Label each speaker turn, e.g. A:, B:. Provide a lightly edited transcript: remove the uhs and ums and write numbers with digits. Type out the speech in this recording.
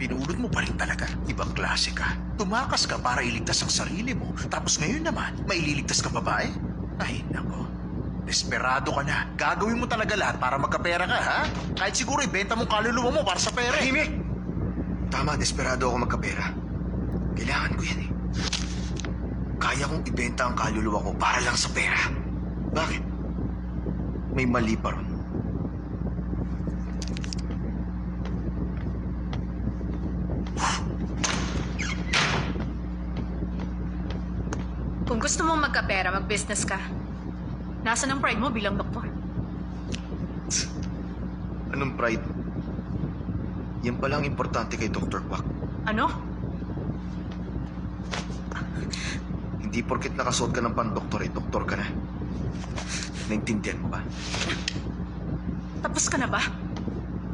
A: pinulot mo pa rin talaga. Ibang klase ka. Tumakas ka para iligtas ang sarili mo. Tapos ngayon naman, maililigtas ka babae? Ay, nako. Desperado ka na. Gagawin mo talaga lahat para magkapera ka, ha? Kahit siguro ibenta mong kaluluwa mo para sa pera.
B: Tahimik! Tama, desperado ako magkapera. Kailangan ko yan eh. Kaya kong ibenta ang kaluluwa ko para lang sa pera. Bakit? May mali pa ron.
C: Kung gusto mong magkapera, mag-business ka. Nasaan ang pride mo bilang doktor?
B: Anong pride? Yan palang importante kay Dr. Quack.
C: Ano?
B: Hindi porket nakasuot ka ng pan-doktor eh, doktor ka na. Naintindihan mo ba?
C: Tapos ka na ba?